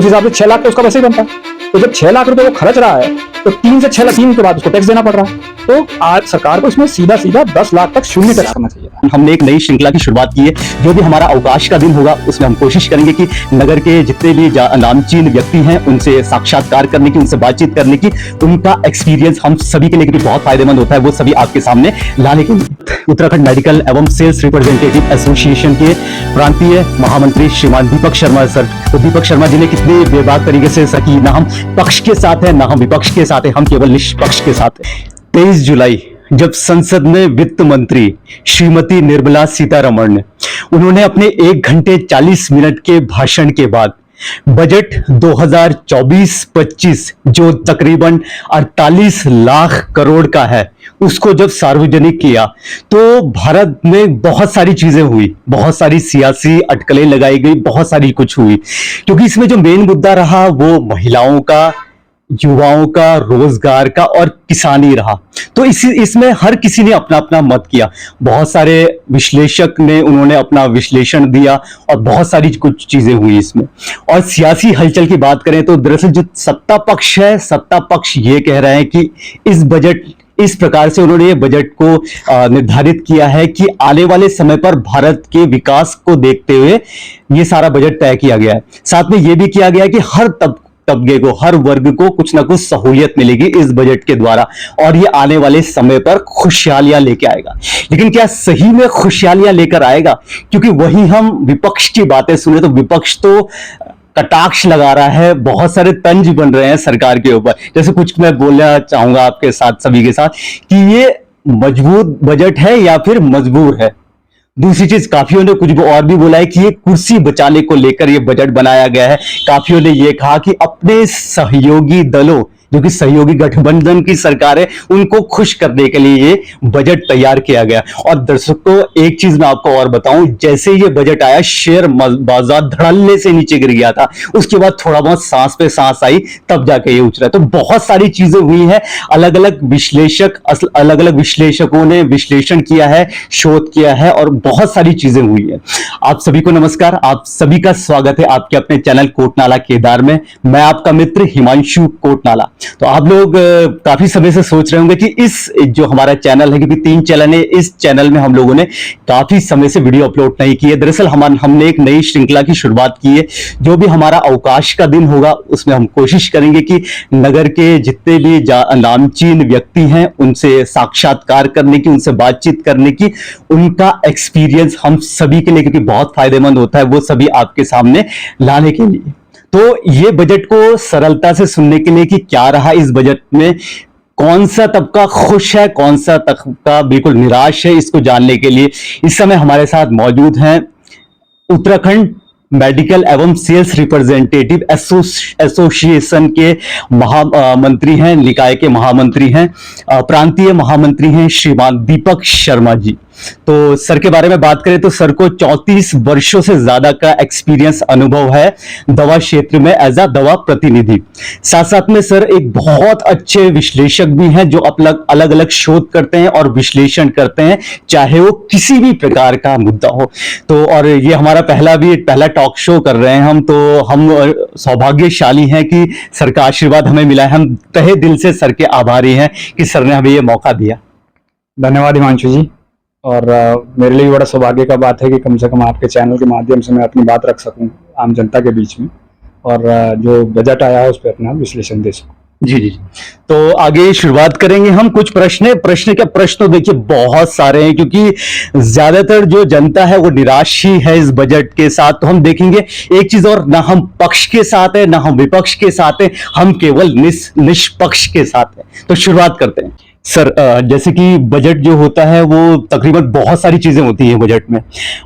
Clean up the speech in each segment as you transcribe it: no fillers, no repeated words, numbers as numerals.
उस हिसाब से 6 लाख तो उसका वैसे ही बनता है। तो जब 6 लाख रुपए वो खर्च रहा है तो 3 से 6 लाख 3 के बाद उसको टैक्स देना पड़ रहा है। तो आज सरकार को इसमें सीधा सीधा 10 लाख तक शून्य टैक्स करना चाहिए। हमने एक नई श्रृंखला की शुरुआत की है। जो भी हमारा अवकाश का दिन होगा उसमें हम कोशिश करेंगे कि नगर के जितने भी नामचीन व्यक्ति हैं उनसे साक्षात्कार करने की, उनसे बातचीत करने की, उनका एक्सपीरियंस हम सभी के लिए बहुत फायदेमंद होता है, वो सभी आपके सामने लाने के लिए उत्तराखंड मेडिकल एवं सेल्स रिप्रेजेंटेटिव एसोसिएशन के प्रांतीय महामंत्री श्रीमान दीपक शर्मा सर। तो दीपक शर्मा जी ने कितनी बेबाक तरीके से सकी, ना हम पक्ष के साथ है ना हम विपक्ष के साथ है, हम केवल निष्पक्ष के साथ है। 23 जुलाई जब संसद में वित्त मंत्री श्रीमती निर्मला सीतारमण ने उन्होंने अपने 1 घंटे 40 मिनट के भाषण के बाद बजट 2024-25 जो तकरीबन 48 लाख करोड़ का है उसको जब सार्वजनिक किया तो भारत में बहुत सारी चीजें हुई, बहुत सारी सियासी अटकलें लगाई गई, बहुत सारी कुछ हुई, क्योंकि इसमें जो मेन मुद्दा रहा वो महिलाओं का, युवाओं का, रोजगार का और किसानी रहा। तो इसमें हर किसी ने अपना अपना मत किया, बहुत सारे विश्लेषक ने उन्होंने अपना विश्लेषण दिया और बहुत सारी कुछ चीजें हुई इसमें। और सियासी हलचल की बात करें तो दरअसल जो सत्ता पक्ष है, सत्ता पक्ष ये कह रहे हैं कि इस प्रकार से उन्होंने ये बजट को निर्धारित किया है कि आने वाले समय पर भारत के विकास को देखते हुए ये सारा बजट तय किया गया है। साथ में ये भी किया गया है कि हर तबके को, हर वर्ग को कुछ ना कुछ सहूलियत मिलेगी इस बजट के द्वारा और ये आने वाले समय पर खुशहालियां लेके आएगा। लेकिन क्या सही में खुशहालियां लेकर आएगा? क्योंकि वही हम विपक्ष की बातें सुने तो विपक्ष तो कटाक्ष लगा रहा है, बहुत सारे तंज बन रहे हैं सरकार के ऊपर। जैसे कुछ मैं बोलना चाहूंगा आपके साथ, सभी के साथ, कि ये मजबूत बजट है या फिर मजबूर है। दूसरी चीज, काफियों ने कुछ और भी बोला है कि ये कुर्सी बचाने को लेकर ये बजट बनाया गया है। काफियों ने ये कहा कि अपने सहयोगी दलों, जो कि सहयोगी गठबंधन की सरकार है, उनको खुश करने के लिए ये बजट तैयार किया गया। और दर्शकों एक चीज मैं आपको और बताऊं, जैसे ये बजट आया शेयर बाजार धड़ल्ले से नीचे गिर गया था, उसके बाद थोड़ा बहुत सांस पे सांस आई, तब जाके ये उछला। तो बहुत सारी चीजें हुई हैं, अलग अलग विश्लेषकों ने विश्लेषण किया है, शोध किया है और बहुत सारी चीजें हुई है। आप सभी को नमस्कार, आप सभी का स्वागत है आपके अपने चैनल कोटनाला केदार में। मैं आपका मित्र हिमांशु कोटनाला। तो आप लोग काफी समय से सोच रहे होंगे कि इस जो हमारा चैनल है, क्योंकि 3 चैनल है, इस चैनल में हम लोगों ने काफी समय से वीडियो अपलोड नहीं की है। दरअसल हमने एक नई श्रृंखला की शुरुआत की है। जो भी हमारा अवकाश का दिन होगा उसमें हम कोशिश करेंगे कि नगर के जितने भी नामचीन व्यक्ति हैं उनसे साक्षात्कार करने की, उनसे बातचीत करने की, उनका एक्सपीरियंस हम सभी के लिए, क्योंकि बहुत फायदेमंद होता है, वो सभी आपके सामने लाने के लिए। तो ये बजट को सरलता से सुनने के लिए कि क्या रहा इस बजट में, कौन सा तबका खुश है, कौन सा तबका बिल्कुल निराश है, इसको जानने के लिए इस समय हमारे साथ मौजूद हैं उत्तराखंड मेडिकल एवं सेल्स रिप्रेजेंटेटिव एसोसिएशन के महामंत्री हैं, निकाय के महामंत्री हैं, प्रांतीय महामंत्री हैं श्रीमान दीपक शर्मा जी। तो सर के बारे में बात करें तो सर को 34 वर्षों से ज्यादा का एक्सपीरियंस, अनुभव है दवा क्षेत्र में एज अ दवा प्रतिनिधि। साथ साथ में सर एक बहुत अच्छे विश्लेषक भी हैं जो अलग अलग शोध करते हैं और विश्लेषण करते हैं, चाहे वो किसी भी प्रकार का मुद्दा हो। तो और ये हमारा पहला टॉक शो कर रहे हैं हम, तो हम सौभाग्यशाली हैं कि सर का आशीर्वाद हमें मिला है। हम तहे दिल से सर के आभारी हैं कि सर ने हमें ये मौका दिया। धन्यवाद हिमांशु जी। और मेरे लिए बड़ा सौभाग्य का बात है कि कम से कम आपके चैनल के माध्यम से मैं अपनी बात रख सकूं आम जनता के बीच में, और जो बजट आया है उस पर अपना विश्लेषण दे सकूं। जी। तो आगे शुरुआत करेंगे हम। कुछ प्रश्न तो देखिए बहुत सारे हैं, क्योंकि ज्यादातर जो जनता है वो निराश ही है इस बजट के साथ। तो हम देखेंगे एक चीज और, ना हम पक्ष के साथ है ना हम विपक्ष के साथ है, हम केवल निष्पक्ष के साथ है। तो शुरुआत करते हैं सर। जैसे कि बजट जो होता है वो तकरीबन बहुत सारी चीजें होती हैं बजट में,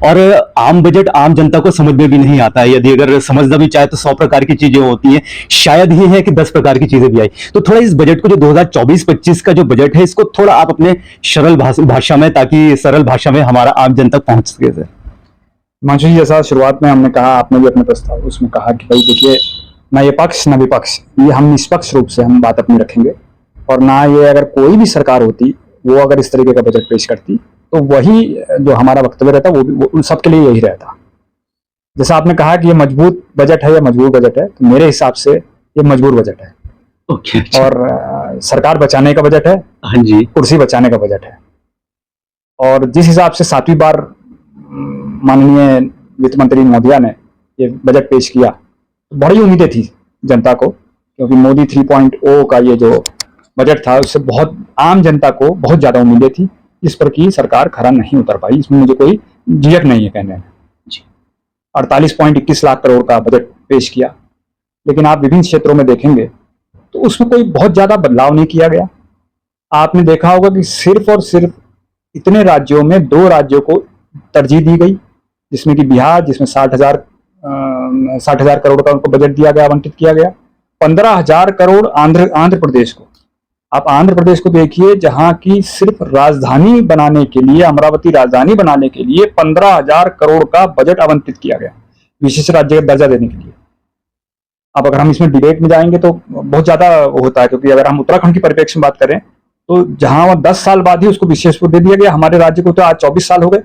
और आम बजट आम जनता को समझ में भी नहीं आता है। यदि अगर समझना भी चाहे तो 100 प्रकार की चीजें होती हैं, शायद ही है कि 10 प्रकार की चीजें भी आई। तो थोड़ा इस बजट को, जो 2024-25 का जो बजट है, इसको थोड़ा आप अपने सरल भाषा में, ताकि सरल भाषा में हमारा आम जन तक पहुंच सके सर। हिमांशु जी, जैसा शुरुआत में हमने कहा, आपने भी अपने प्रस्ताव उसमें कहा कि भाई देखिए, ना ये पक्ष ना विपक्ष, ये हम निष्पक्ष रूप से हम बात अपनी रखेंगे। और ना ये अगर कोई भी सरकार होती वो अगर इस तरीके का बजट पेश करती तो वही जो हमारा वक्तव्य रहता वो सबके लिए यही रहता। जैसा आपने कहा कि ये मजबूत बजट है या मजबूर बजट है, तो मेरे हिसाब से ये मजबूर बजट है। ओके, अच्छा। और सरकार बचाने का बजट है, हाँ जी। कुर्सी बचाने का बजट है। और जिस हिसाब से 7वीं बार माननीय वित्त मंत्री मोदिया ने ये बजट पेश किया, तो बड़ी उम्मीदें थी जनता को, क्योंकि मोदी 3.0 का ये जो बजट था उससे बहुत आम जनता को बहुत ज्यादा उम्मीदें थी, जिस पर कि सरकार खरा नहीं उतर पाई। इसमें मुझे कोई झिझक नहीं है कहने में। 48.21 लाख करोड़ का बजट पेश किया, लेकिन आप विभिन्न क्षेत्रों में देखेंगे तो उसमें कोई बहुत ज्यादा बदलाव नहीं किया गया। आपने देखा होगा कि सिर्फ और सिर्फ इतने राज्यों में 2 राज्यों को तरजीह दी गई, जिसमें कि बिहार, जिसमें 60,000 करोड़ का उनको बजट दिया गया, आवंटित किया गया। 15,000 करोड़ आंध्र प्रदेश को। आप आंध्र प्रदेश को देखिए, जहां की सिर्फ राजधानी बनाने के लिए, अमरावती राजधानी बनाने के लिए 15,000 करोड़ का बजट आवंटित किया गया, विशेष राज्य का दर्जा देने के लिए। अब अगर हम इसमें डिबेट में जाएंगे तो बहुत ज्यादा होता है, क्योंकि अगर हम उत्तराखंड की परिप्रेक्ष्य में बात करें तो जहां वह 10 साल बाद ही उसको विशेष दे दिया गया, हमारे राज्य को तो आज 24 साल हो गए,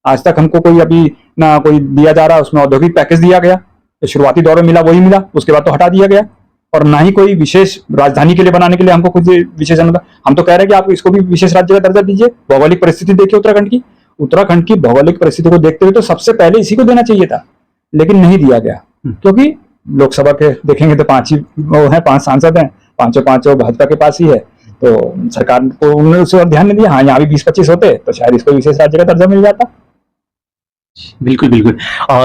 आज तक हमको कोई अभी ना कोई दिया जा रहा, उसमें औद्योगिक पैकेज दिया गया, तो शुरुआती दौर में मिला वही मिला, उसके बाद तो हटा दिया गया, और ना ही कोई विशेष राजधानी के लिए बनाने के लिए हमको कुछ विशेष अनुदान। हम तो कह रहे हैं कि आप इसको भी विशेष राज्य का दर्जा दीजिए। भौगोलिक परिस्थिति देखिए उत्तराखंड की भौगोलिक परिस्थिति को देखते हुए तो सबसे पहले इसी को देना चाहिए था, लेकिन नहीं दिया गया, क्योंकि लोकसभा के देखेंगे तो 5 ही वो है, 5 सांसद हैं, पांचों भाजपा के पास ही है, तो सरकार को उन्होंने उस पर ध्यान नहीं दिया। हाँ, यहाँ भी 20-25 होते तो शायद इसको विशेष राज्य का दर्जा मिल जाता। बिल्कुल, बिल्कुल।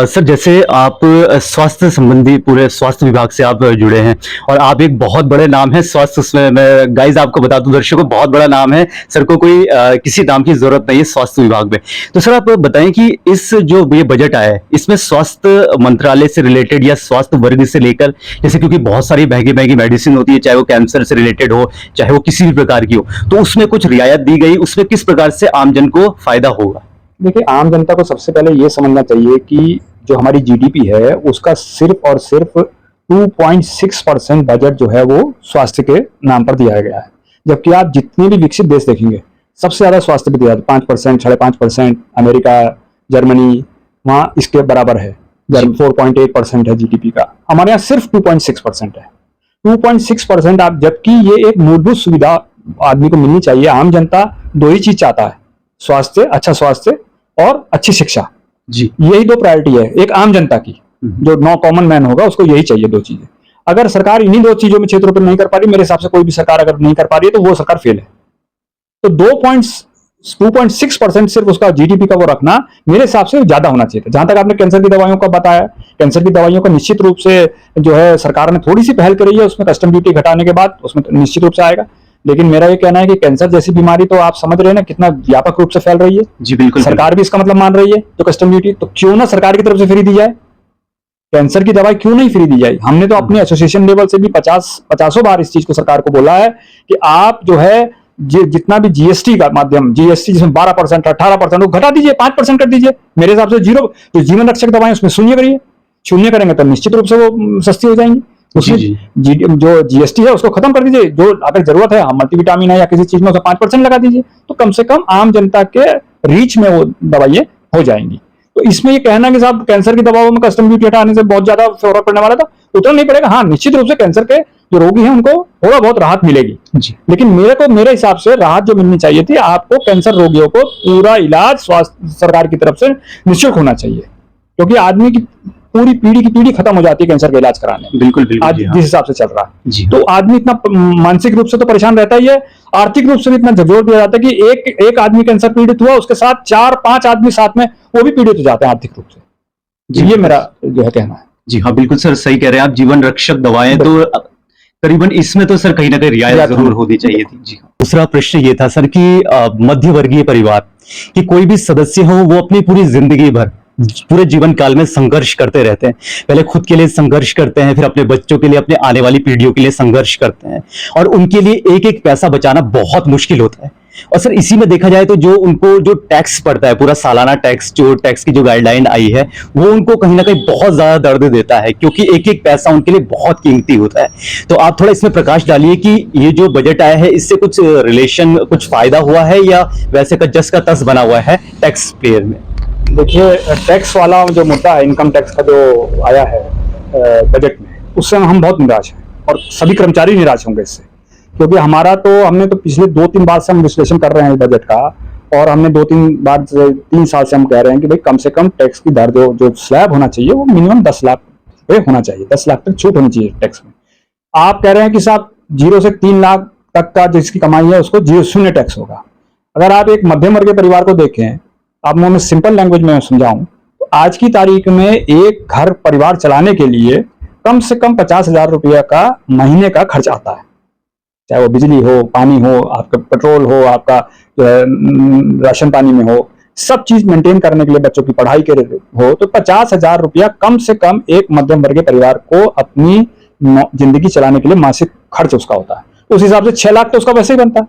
सर, जैसे आप स्वास्थ्य संबंधी पूरे स्वास्थ्य विभाग से आप जुड़े हैं और आप एक बहुत बड़े नाम है स्वास्थ्य, उसमें मैं गाइज आपको बता दूं दर्शकों, बहुत बड़ा नाम है सर को, कोई किसी नाम की जरूरत नहीं है स्वास्थ्य विभाग में। तो सर आप बताएं कि इस जो ये बजट आया है, इसमें स्वास्थ्य मंत्रालय से रिलेटेड या स्वास्थ्य वर्ग से लेकर, जैसे क्योंकि बहुत सारी महंगी महंगी मेडिसिन होती है, चाहे वो कैंसर से रिलेटेड हो, चाहे वो किसी भी प्रकार की हो, तो उसमें कुछ रियायत दी गई, उसमें किस प्रकार से आमजन को फायदा होगा? देखिए, आम जनता को सबसे पहले ये समझना चाहिए कि जो हमारी जीडीपी है उसका सिर्फ और सिर्फ 2.6% बजट जो है वो स्वास्थ्य के नाम पर दिया गया है, जबकि आप जितने भी विकसित देश देखेंगे सबसे ज्यादा स्वास्थ्य पे दिया है, 5%, 5.5%, अमेरिका, जर्मनी, वहाँ इसके बराबर है, 4.8% है जीडीपी का, हमारे यहाँ सिर्फ 2.6% है। 2.6% आप, जबकि ये एक मूलभूत सुविधा आदमी को मिलनी चाहिए। आम जनता 2 ही चीज चाहता है, स्वास्थ्य, अच्छा स्वास्थ्य और अच्छी शिक्षा जी। यही 2 प्रायोरिटी है एक आम जनता की, जो नॉन कॉमन मैन होगा उसको यही चाहिए 2 चीजें। अगर सरकार इन्हीं 2 चीजों में क्षेत्रों पर नहीं कर पा रही, मेरे हिसाब से कोई भी सरकार अगर नहीं कर पा रही है तो वो सरकार फेल है। तो 2.6% सिर्फ उसका जीडीपी का वो रखना मेरे हिसाब से ज्यादा होना चाहिए था। जहां तक आपने कैंसर की दवाइयों का बताया, कैंसर की दवाइयों का निश्चित रूप से जो है सरकार ने थोड़ी सी पहल करी है, उसमें कस्टम ड्यूटी घटाने के बाद उसमें निश्चित रूप से आएगा। लेकिन मेरा ये कहना है कि कैंसर जैसी बीमारी तो आप समझ रहे हैं ना कितना व्यापक रूप से फैल रही है। जी बिल्कुल। सरकार भी इसका मतलब मान रही है जो कस्टम ड्यूटी, तो क्यों ना सरकार की तरफ से फ्री दी जाए, कैंसर की दवाई क्यों नहीं फ्री दी जाए। हमने तो अपने एसोसिएशन लेवल से भी 50 बार इस चीज को सरकार को बोला है कि आप जो है जितना भी जीएसटी का माध्यम, जीएसटी जिसमें 12%, 18% वो घटा दीजिए, 5% कर दीजिए। मेरे हिसाब से 0, जो जीवन रक्षक दवाएं उसमें शून्य करिए। शून्य करेंगे तो निश्चित रूप से वो सस्ती हो जाएंगी। उसमें जो जीएसटी है उसको खत्म कर दीजिए, जो अगर जरूरत है मल्टीविटामिन है या किसी चीज में उसमें 5% लगा दीजिए, तो कम से कम आम जनता के रीच में वो दवाइयां हो जाएंगी। तो इसमें ये कहना कि साहब कैंसर की दवाओं में कस्टम ड्यूटी हटाने से बहुत ज्यादा फर्क पड़ने वाला था, उतना नहीं पड़ेगा। हाँ, निश्चित रूप से कैंसर के जो रोगी हैं उनको थोड़ा बहुत राहत मिलेगी, लेकिन मेरे हिसाब से राहत जो मिलनी चाहिए थी, आपको कैंसर रोगियों को पूरा इलाज स्वास्थ्य सरकार की तरफ से निःशुल्क होना चाहिए, क्योंकि आदमी की पूरी पीढ़ी की पीढ़ी खत्म हो जाती है कैंसर का इलाज कराने में। बिल्कुल बिल्कुल। आज जिस हिसाब से चल रहा है, तो आदमी इतना मानसिक रूप से तो परेशान रहता ही है, आर्थिक रूप से भी इतना झकझोर दिया जाता है कि एक आदमी कैंसर पीड़ित हुआ, उसके साथ 4-5 आदमी साथ में वो भी पीड़ित हो जाते हैं आर्थिक रूप से। ये मेरा जो है कहना है। जी हाँ, बिल्कुल सर, सही कह रहे हैं आप। जीवन रक्षक दवाएं तो करीबन इसमें तो सर कहीं ना कहीं रियायत जरूर होनी चाहिए थी। जी हाँ। दूसरा प्रश्न ये था सर कि मध्य वर्गीय परिवार कि कोई भी सदस्य हो वो अपनी पूरी जिंदगी भर, पूरे जीवन काल में संघर्ष करते रहते हैं। पहले खुद के लिए संघर्ष करते हैं, फिर अपने बच्चों के लिए, अपने आने वाली पीढ़ियों के लिए संघर्ष करते हैं, और उनके लिए एक एक पैसा बचाना बहुत मुश्किल होता है। और सर इसी में देखा जाए तो जो उनको जो टैक्स पड़ता है, पूरा सालाना टैक्स, जो टैक्स की जो गाइडलाइन आई है, वो उनको कहीं ना कहीं बहुत ज्यादा दर्द देता है, क्योंकि एक एक पैसा उनके लिए बहुत कीमती होता है। तो आप थोड़ा इसमें प्रकाश डालिए कि ये जो बजट आया है इससे कुछ रिलेशन, कुछ फायदा हुआ है या वैसे का जस का तस बना हुआ है टैक्स पेयर में? देखिए, टैक्स वाला जो मुद्दा है, इनकम टैक्स का जो आया है बजट में, उससे हम बहुत निराश हैं और सभी कर्मचारी निराश होंगे इससे, क्योंकि हमने तो पिछले 2-3 बार से हम विश्लेषण कर रहे हैं इस बजट का, और हमने 2-3 बार से 3 साल से हम कह रहे हैं कि भाई कम से कम टैक्स की दर जो स्लैब होना चाहिए वो मिनिमम 10 लाख रुपए होना चाहिए, 10 लाख तक छूट होनी चाहिए टैक्स में। आप कह रहे हैं कि साहब 0 से 3 लाख तक का जिसकी कमाई है उसको शून्य टैक्स होगा। अगर आप एक मध्यम वर्गीय परिवार को देखें, आप मैं सिंपल लैंग्वेज में समझाऊं तो आज की तारीख में एक घर परिवार चलाने के लिए कम से कम 50,000 रुपया का महीने का खर्च आता है, चाहे वो बिजली हो, पानी हो, आपका पेट्रोल हो, आपका राशन पानी में हो, सब चीज मेंटेन करने के लिए, बच्चों की पढ़ाई के लिए हो, तो 50,000 रुपया कम से कम एक मध्यम वर्गीय परिवार को अपनी जिंदगी चलाने के लिए मासिक खर्च उसका होता है। उस हिसाब से 6 लाख तो उसका वैसे ही बनता है।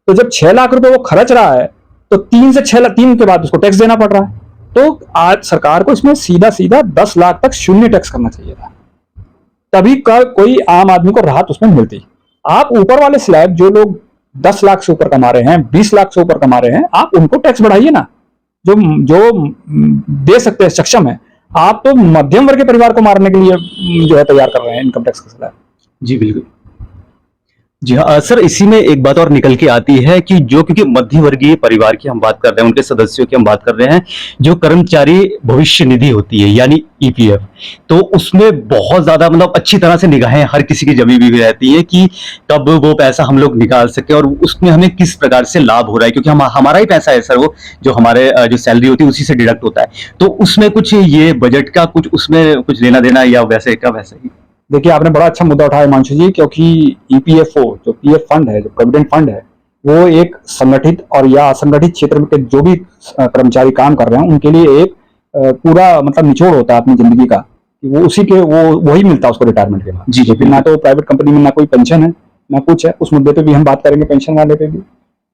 तो जब 6 लाख रुपए वो खर्च रहा है तो 3 से 6 लाख, 3 के बाद उसको टैक्स देना पड़ रहा है। तो आज सरकार को इसमें सीधा सीधा 10 लाख तक शून्य टैक्स करना चाहिए था, तभी कोई आम आदमी को राहत उसमें मिलती। आप ऊपर वाले स्लैब जो लोग 10 लाख से ऊपर कमा रहे हैं, 20 लाख से ऊपर कमा रहे हैं, आप उनको टैक्स बढ़ाइए ना, जो दे सकते हैं, सक्षम है। आप तो मध्यम वर्ग के परिवार को मारने के लिए जो है तैयार कर रहे हैं इनकम टैक्स का स्लैब। जी बिल्कुल। जी हाँ सर, इसी में एक बात और निकल के आती है कि जो, क्योंकि मध्य वर्गीय परिवार की हम बात कर रहे हैं, उनके सदस्यों की हम बात कर रहे हैं, जो कर्मचारी भविष्य निधि होती है यानी ईपीएफ, तो उसमें बहुत ज्यादा मतलब अच्छी तरह से निगाहें हर किसी की जमी भी रहती है कि कब वो पैसा हम लोग निकाल सके और उसमें हमें किस प्रकार से लाभ हो रहा है, क्योंकि हमारा ही पैसा है सर, वो जो हमारे जो सैलरी होती है उसी से डिडक्ट होता है। तो उसमें कुछ ये बजट का कुछ उसमें कुछ लेना देना या वैसे का वैसे ही? देखिए, आपने बड़ा अच्छा मुद्दा उठाया हिमांशु जी, क्योंकि ईपीएफओ जो पीएफ फंड है, जो प्रोविडेंट फंड है, वो एक संगठित और या असंगठित क्षेत्र के जो भी कर्मचारी काम कर रहे हैं उनके लिए एक पूरा मतलब निचोड़ होता है अपनी जिंदगी का, कि वो उसी के वही मिलता है उसको रिटायरमेंट के बाद। जी, लेकिन ना तो प्राइवेट कंपनी में ना कोई पेंशन है ना कुछ है। उस मुद्दे पे भी हम बात करेंगे, पेंशन वाले पे भी।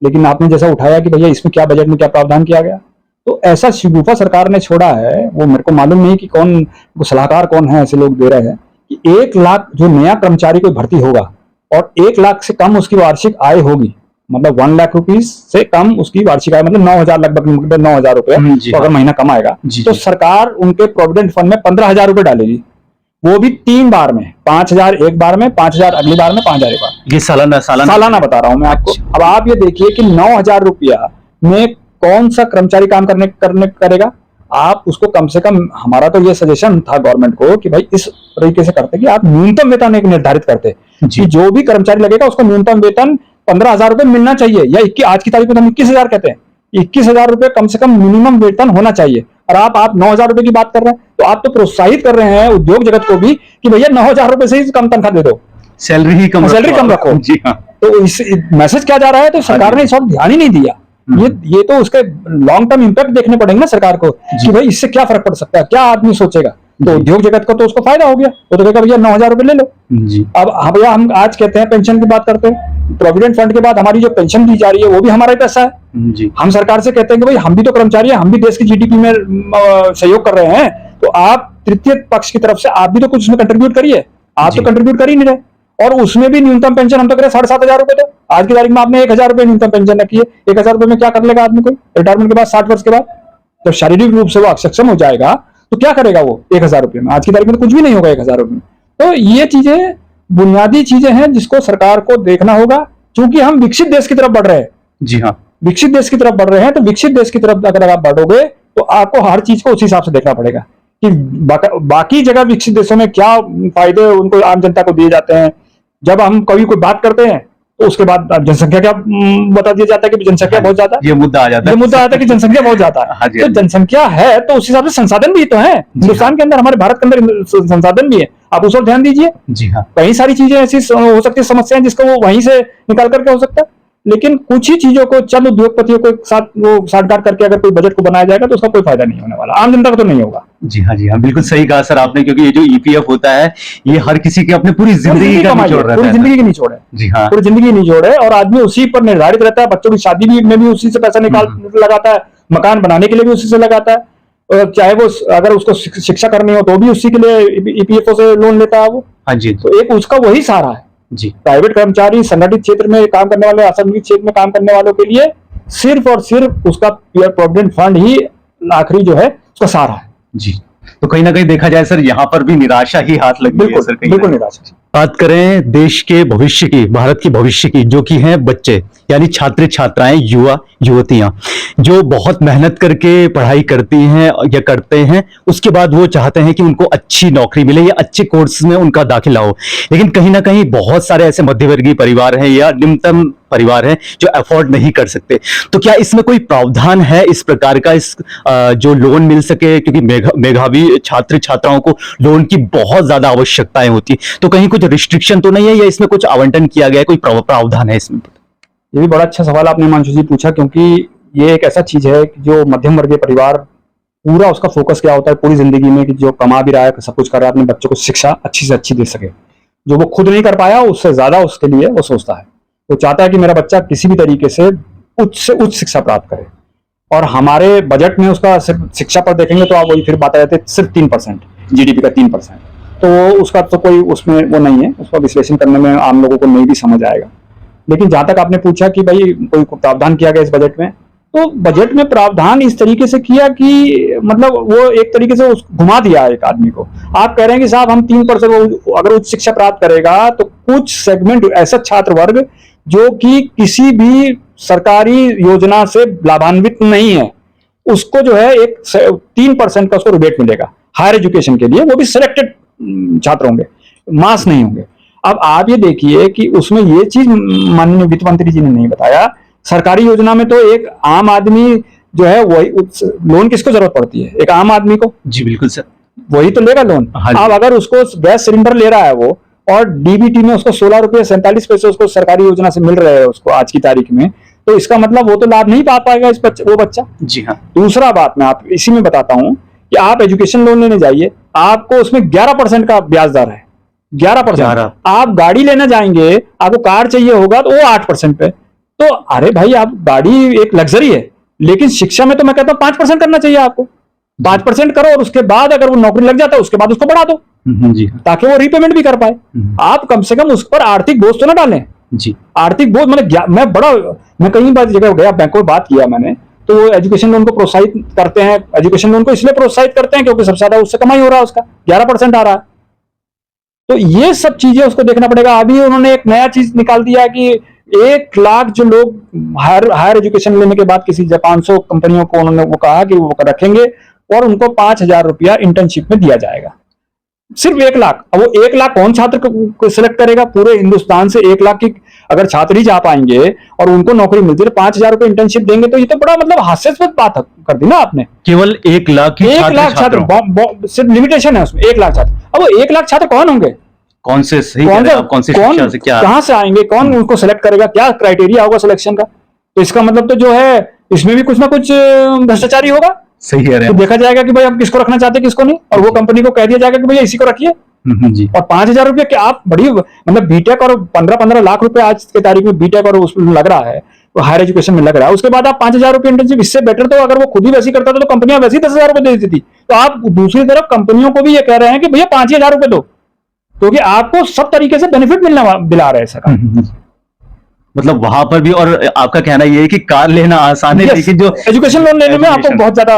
लेकिन आपने जैसा उठाया कि भैया इसमें क्या बजट में क्या प्रावधान किया गया, तो ऐसा शिगुफा सरकार ने छोड़ा है, वो मेरे को मालूम नहीं कि कौन सलाहकार कौन है, ऐसे लोग दे रहे हैं कि 1 लाख जो नया कर्मचारी कोई भर्ती होगा और 1 लाख से कम उसकी वार्षिक आय होगी, मतलब 1 लाख रुपीज से कम उसकी वार्षिक आय, मतलब 9,000 लगभग 9,000 रुपए तो अगर महीना कमाएगा तो सरकार उनके प्रोविडेंट फंड में 15,000 रुपए डालेगी, वो भी 3 बार में, 5,000 एक बार में, 5,000 अगली बार में, 5,000 एक बार। ये सालाना बता रहा हूं मैं आपको। अब आप ये देखिए कि 9,000 रुपया में कौन सा कर्मचारी काम करेगा। आप उसको कम से कम, हमारा तो ये सजेशन था गवर्नमेंट को कि भाई इस तरीके से करते कि आप न्यूनतम वेतन एक निर्धारित करते कि जो भी कर्मचारी लगेगा उसको न्यूनतम वेतन 15,000 रुपए मिलना चाहिए, या आज की तारीख में तो हम 21,000 कहते हैं, 21,000 रुपए कम से कम मिनिमम वेतन होना चाहिए। और आप 9,000 रुपए की बात कर रहे हैं, तो आप तो प्रोत्साहित कर रहे हैं उद्योग जगत को भी कि भैया 9,000 रुपए से ही कम तनख्वाह दे दो, सैलरी कम रखो। जी हाँ। तो इस मैसेज क्या जा रहा है, तो सरकार ने इस वक्त ध्यान ही नहीं दिया। ये तो उसके लॉन्ग टर्म इंपैक्ट देखने पड़ेंगे ना सरकार को कि भाई इससे क्या फर्क पड़ सकता है, क्या आदमी सोचेगा। तो उद्योग जगत को तो उसको फायदा हो गया, वो तो कहेगा भैया 9,000 रुपए ले लो जी। अब भैया हम आज कहते हैं पेंशन की बात करते हैं, प्रोविडेंट फंड के बाद हमारी जो पेंशन दी जा रही है वो भी हमारा ही पैसा है जी। हम सरकार से कहते हैं कि भाई हम भी तो कर्मचारी हैं, हम भी देश की जीडीपी में सहयोग कर रहे हैं, तो आप तृतीय पक्ष की तरफ से आप भी तो कुछ उसमें कंट्रीब्यूट करिए। आप तो कंट्रीब्यूट कर ही नहीं रहे, और उसमें भी न्यूनतम पेंशन हम तो करें 7,500 रुपए। तो आज की तारीख में आपने 1,000 रुपए न्यूनतम पेंशन रखी है। 1,000 रुपए में क्या कर लेगा आदमी कोई रिटायरमेंट के बाद, 60 वर्ष के बाद जब शारीरिक रूप से वो सक्षम हो जाएगा तो क्या करेगा वो 1,000 रुपए में? आज की तारीख में तो कुछ भी नहीं होगा 1,000 रुपए में। तो ये चीजें बुनियादी चीजें हैं जिसको सरकार को देखना होगा, क्योंकि हम विकसित देश की तरफ बढ़ रहे हैं। जी हाँ, विकसित देश की तरफ बढ़ रहे हैं, तो विकसित देश की तरफ अगर आप बढ़ोगे तो आपको हर चीज को उस हिसाब से देखना पड़ेगा कि बाकी जगह विकसित देशों में क्या फायदे उनको आम जनता को दिए जाते हैं। जब हम कभी कोई बात करते हैं तो उसके बाद जनसंख्या क्या बता दिया जाता है कि जनसंख्या बहुत ज्यादा, ये मुद्दा आ जाता है कि जनसंख्या बहुत ज्यादा है। तो जनसंख्या है तो उस हिसाब से संसाधन भी तो है हिंदुस्तान के अंदर, हमारे भारत के अंदर संसाधन भी है। आप उस पर ध्यान दीजिए। जी हाँ, कई सारी चीजें ऐसी हो सकती है, समस्याएं जिसको वो वहीं से निकाल करके हो सकता है, लेकिन कुछ ही चीजों को चंद उद्योगपतियों को साथ वो साठगांठ करके अगर कोई बजट को बनाया जाएगा तो उसका कोई फायदा नहीं होने वाला, आम जनता को तो नहीं होगा। जी हाँ, बिल्कुल सही कहा सर आपने, क्योंकि ये जो ईपीएफ होता है ये हर किसी की अपनी पूरी जिंदगी का निचोड़ रहता है, पूरी जिंदगी की निचोड़ है। जी हाँ, पूरी जिंदगी निचोड़ है, और आदमी उसी पर निर्धारित रहता है। बच्चों की शादी में भी उसी से पैसा लगाता है, मकान बनाने के लिए भी उसी से लगाता है, और चाहे वो अगर उसको शिक्षा करनी हो तो भी उसी के लिए ईपीएफओ से लोन लेता है वो। हाँ जी, तो एक उसका वही सहारा है जी। प्राइवेट कर्मचारी, संगठित क्षेत्र में काम करने वाले, असंगठित क्षेत्र में काम करने वालों के लिए सिर्फ और सिर्फ उसका प्रोविडेंट फंड ही आखिरी जो है उसका सार है। जी, तो कहीं ना कहीं देखा जाए सर, यहाँ पर भी निराशा ही हाथ लग गई है सर। कहीं बिल्कुल निराशा। बात करें देश के भविष्य की, भारत के भविष्य की, जो कि हैं बच्चे, यानी छात्र छात्राएं, युवा युवतियां, जो बहुत मेहनत करके पढ़ाई करती हैं या करते हैं, उसके बाद वो चाहते हैं कि उनको अच्छी नौकरी मिले या अच्छे कोर्स में उनका दाखिला हो, लेकिन कहीं ना कहीं बहुत सारे ऐसे मध्यवर्गीय परिवार हैं या निम्नतम परिवार हैं जो अफोर्ड नहीं कर सकते। तो क्या इसमें कोई प्रावधान है इस प्रकार का, इस जो लोन मिल सके, क्योंकि मेधावी छात्र छात्राओं को लोन की बहुत ज्यादा आवश्यकताएं होती, तो कहीं कुछ रिस्ट्रिक्शन तो नहीं है या इसमें कुछ आवंटन किया गया है, कोई प्रावधान है इसमें? ये भी बड़ा अच्छा सवाल आपने हिमांशु जी पूछा, क्योंकि ये एक ऐसा चीज है कि जो मध्यम वर्गीय परिवार, पूरा उसका फोकस क्या होता है पूरी जिंदगी में कि जो कमा भी रहा है, सब कुछ कर रहा है, अपने बच्चों को शिक्षा अच्छी से अच्छी दे सके। जो वो खुद नहीं कर पाया उससे ज्यादा उसके लिए वो सोचता है, वो चाहता है कि मेरा बच्चा किसी भी तरीके से उच्च शिक्षा प्राप्त करे। और हमारे बजट में उसका सिर्फ शिक्षा पर देखेंगे तो आप वही फिर बात आ जाती है, सिर्फ 3% GDP का 3%, तो उसका तो कोई उसमें वो नहीं है, उसका विश्लेषण करने में आम लोगों को नहीं भी समझ आएगा। लेकिन जहां तक आपने पूछा कि भाई कोई प्रावधान किया गया इस बजट में, तो बजट में प्रावधान इस तरीके से किया कि मतलब वो एक तरीके से घुमा दिया एक आदमी को। आप कह रहे हैं कि साहब हम 3% अगर उच्च शिक्षा प्राप्त करेगा तो कुछ सेगमेंट ऐसा छात्र वर्ग जो कि किसी भी सरकारी योजना से लाभान्वित नहीं है, उसको जो है एक 3% का उसको रिबेट मिलेगा हायर एजुकेशन के लिए, वो भी सिलेक्टेड छात्र होंगे, मास नहीं होंगे। अब आप ये देखिए कि उसमें ये चीज माननीय वित्त मंत्री जी ने नहीं बताया, सरकारी योजना में तो एक आम आदमी जो है वही लोन किसको जरूरत पड़ती है, एक आम आदमी को। जी बिल्कुल सर, वही तो लेगा लोन। अब अगर उसको गैस सिलेंडर ले रहा है वो, और डीबीटी में उसको 16 रुपये 47 पैसे उसको सरकारी योजना से मिल रहे हैं उसको आज की तारीख में, तो इसका मतलब वो तो लाभ नहीं पा पाएगा वो बच्चा। जी हाँ। दूसरा बात मैं आप इसी में बताता हूं कि आप एजुकेशन लोन लेने जाइए, आपको उसमें 11% का ब्याज दर है, 11%। आप गाड़ी लेने जाएंगे, आपको कार चाहिए होगा तो वो 8% पे। तो अरे भाई, आप गाड़ी एक लग्जरी है, लेकिन शिक्षा में तो मैं कहता हूं 5% करना चाहिए आपको। 5% करो और उसके बाद अगर वो नौकरी लग जाता है उसके बाद उसको बढ़ा दो, जी, ताकि वो रीपेमेंट भी कर पाए। आप कम से कम उस पर आर्थिक बोझ तो ना डालें। जी, आर्थिक बोझ मैं कई बार जगह गया, बैंकों में बात किया मैंने, तो वो एजुकेशन लोन को प्रोत्साहित करते हैं। एजुकेशन लोन को इसलिए प्रोत्साहित करते हैं क्योंकि सबसे ज्यादा उससे कमाई हो रहा है, उसका 11% आ रहा है। तो ये सब चीजें उसको देखना पड़ेगा। अभी उन्होंने एक नया चीज निकाल दिया कि 1 लाख जो लोग हायर एजुकेशन लेने के बाद किसी 500 कंपनियों को उन्होंने वो कहा कि वो रखेंगे और उनको 5,000 रुपया इंटर्नशिप में दिया जाएगा, सिर्फ 1 लाख। अब वो 1 लाख कौन छात्र को सिलेक्ट करेगा? पूरे हिंदुस्तान से 1 लाख की अगर छात्र ही जा पाएंगे और उनको नौकरी मिलती है, 5,000 रुपये इंटर्नशिप देंगे, तो ये तो बड़ा मतलब हास्यास्पद बात कर दी ना आपने। केवल 1 लाख 1 लाख छात्र, सिर्फ लिमिटेशन है उसमें 1 लाख छात्र। अब वो 1 लाख छात्र कौन होंगे? कौन से सही कौन से शिक्षा से क्या, कहां से आएंगे? कौन उनको सिलेक्ट करेगा? क्या क्राइटेरिया होगा सिलेक्शन का? तो इसका मतलब तो जो है इसमें भी कुछ ना कुछ भ्रष्टाचारी होगा। सही है, तो देखा जाएगा कि भाई आप किसको रखना चाहते हैं, किसको नहीं, और वो कंपनी को कह दिया जाएगा कि भैया इसी को रखिए। जी। और 5,000 रुपये क्या आप बड़ी मतलब बीटेक और 15-15 लाख रुपए आज की तारीख में बीटेक और उसमें लग रहा है, तो हायर एजुकेशन में लग रहा है, उसके बाद आप 5,000 रुपये इंटर्नशिप। इससे बेटर तो अगर वो खुद ही वैसी करता था तो कंपनियां वैसी 10,000 रुपये दे देती थी। तो आप दूसरी तरफ कंपनियों को भी ये कह रहे हैं कि भैया 5,000 रुपये दो, क्योंकि आपको सब तरीके से बेनिफिट दिला रहे हैं सरकार। मतलब वहां पर भी, और आपका कहना ये है कि कार लेना आसान है, लेकिन जो एजुकेशन लोन लेने में आपको बहुत ज्यादा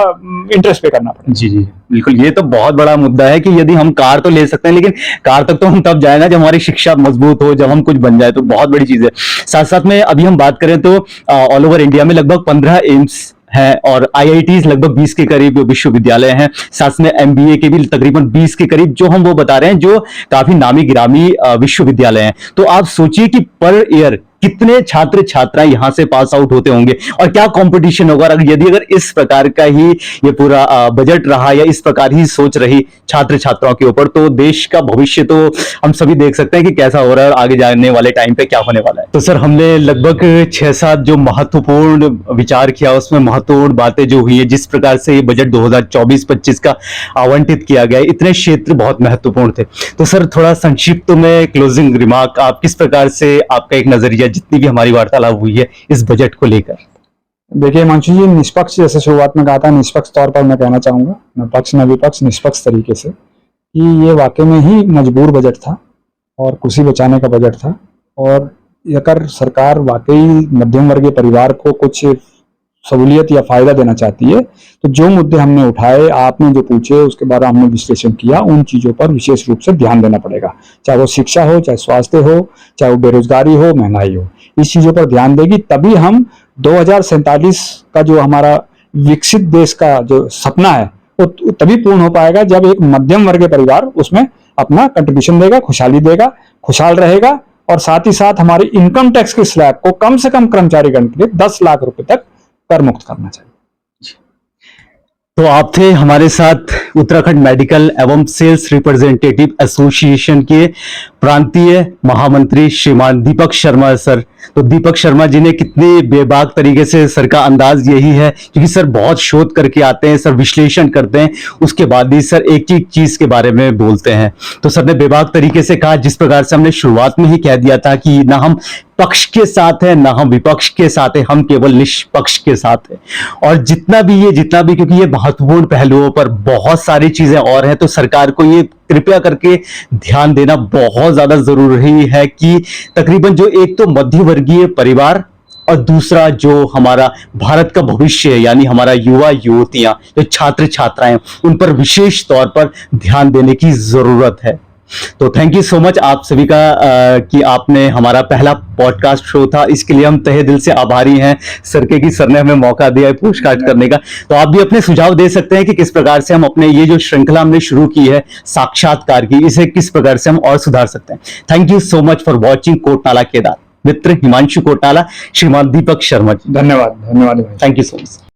इंटरेस्ट पे करना पड़ेगा। जी जी बिल्कुल, ये तो बहुत बड़ा मुद्दा है कि यदि हम कार तो ले सकते हैं, लेकिन कार तक तो हम तब जाए ना जब हमारी शिक्षा मजबूत हो, जब हम कुछ बन जाए, तो बहुत बड़ी चीज है। साथ साथ में अभी हम बात करें तो ऑल ओवर इंडिया में लगभग 15 एम्स है और IITs लगभग 20 के करीब विश्वविद्यालय हैं। साथ में MBA के भी तकरीबन 20 के करीब जो हम वो बता रहे हैं, जो काफी नामी गिरामी विश्वविद्यालय हैं। तो आप सोचिए कि पर ईयर कितने छात्र छात्राएं यहां से पास आउट होते होंगे और क्या कंपटीशन होगा अगर इस प्रकार का ही ये पूरा बजट रहा या इस प्रकार ही सोच रही छात्र छात्राओं के ऊपर, तो देश का भविष्य तो हम सभी देख सकते हैं कि कैसा हो रहा है और आगे जाने वाले टाइम पे क्या होने वाला है। तो सर, हमने लगभग 6-7 जो महत्वपूर्ण विचार किया, उसमें महत्वपूर्ण बातें जो हुई है, जिस प्रकार से ये बजट 2024-25 का आवंटित किया गया, इतने क्षेत्र बहुत महत्वपूर्ण थे। तो सर, थोड़ा संक्षिप्त में क्लोजिंग रिमार्क, आप किस प्रकार से आपका एक नजरिया जितनी भी हमारी वार्तालाप हुई है इस बजट को लेकर? देखिए हिमांशु जी, निष्पक्ष, जैसे शुरुआत में कहा था, निष्पक्ष तौर पर मैं कहना चाहूंगा, न पक्ष न विपक्ष, निष्पक्ष तरीके से, कि ये वाकई में ही मजबूर बजट था और खुशी बचाने का बजट था। और अगर सरकार वाकई मध्यम वर्गीय परिवार को कुछ सहूलियत या फायदा देना चाहती है। तो जो मुद्दे हमने उठाए, आपने जो पूछे, उसके बारे में हमने विश्लेषण किया, उन चीजों पर विशेष रूप से ध्यान देना पड़ेगा। चाहे वो शिक्षा हो, चाहे स्वास्थ्य हो, चाहे वो बेरोजगारी हो, महंगाई हो, इस चीजों पर ध्यान देगी, तभी हम 2047 का जो हमारा विकसित देश का जो सपना है वो तभी पूर्ण हो पाएगा जब एक मध्यम वर्गीय परिवार उसमें अपना कंट्रीब्यूशन देगा, खुशहाली देगा, खुशहाल रहेगा। और साथ ही साथ हमारे इनकम टैक्स के स्लैब को कम से कम कर्मचारीगण के लिए 10 लाख रुपए तक कर मुक्त करना चाहिए। तो आप थे हमारे साथ उत्तराखंड मेडिकल एवं सेल्स रिप्रेजेंटेटिव एसोसिएशन के प्रांतीय महामंत्री श्रीमान दीपक शर्मा सर। तो दीपक शर्मा जी ने कितने बेबाक तरीके से, सर का अंदाज यही है क्योंकि सर बहुत शोध करके आते हैं, सर विश्लेषण करते हैं, उसके बाद ही सर एक एक चीज के बारे में बोलते हैं। तो सर ने बेबाक तरीके से कहा, जिस प्रकार से हमने शुरुआत में ही कह दिया था कि ना हम पक्ष के साथ है ना हम विपक्ष के साथ है, हम केवल निष्पक्ष के साथ है। और जितना भी क्योंकि ये महत्वपूर्ण पहलुओं पर बहुत सारी चीजें और हैं, तो सरकार को ये कृपया करके ध्यान देना बहुत ज्यादा जरूरी है कि तकरीबन जो एक तो मध्यवर्गीय परिवार और दूसरा जो हमारा भारत का भविष्य है, यानी हमारा युवा युवतियां, जो छात्र छात्राएं, उन पर विशेष तौर पर ध्यान देने की जरूरत है। तो थैंक यू सो मच आप सभी का कि आपने हमारा पहला पॉडकास्ट शो था, इसके लिए हम तहे दिल से आभारी हैं सर के कि सर ने हमें मौका दिया है पोस्टकास्ट करने का। तो आप भी अपने सुझाव दे सकते हैं कि किस प्रकार से हम अपने ये जो श्रृंखला हमने शुरू की है साक्षात्कार की, इसे किस प्रकार से हम और सुधार सकते हैं। Thank you so much for watching Kotnala Kedar. मित्र हिमांशु कोटनाला, श्रीमान दीपक शर्मा जी। धन्यवाद। Thank you so much.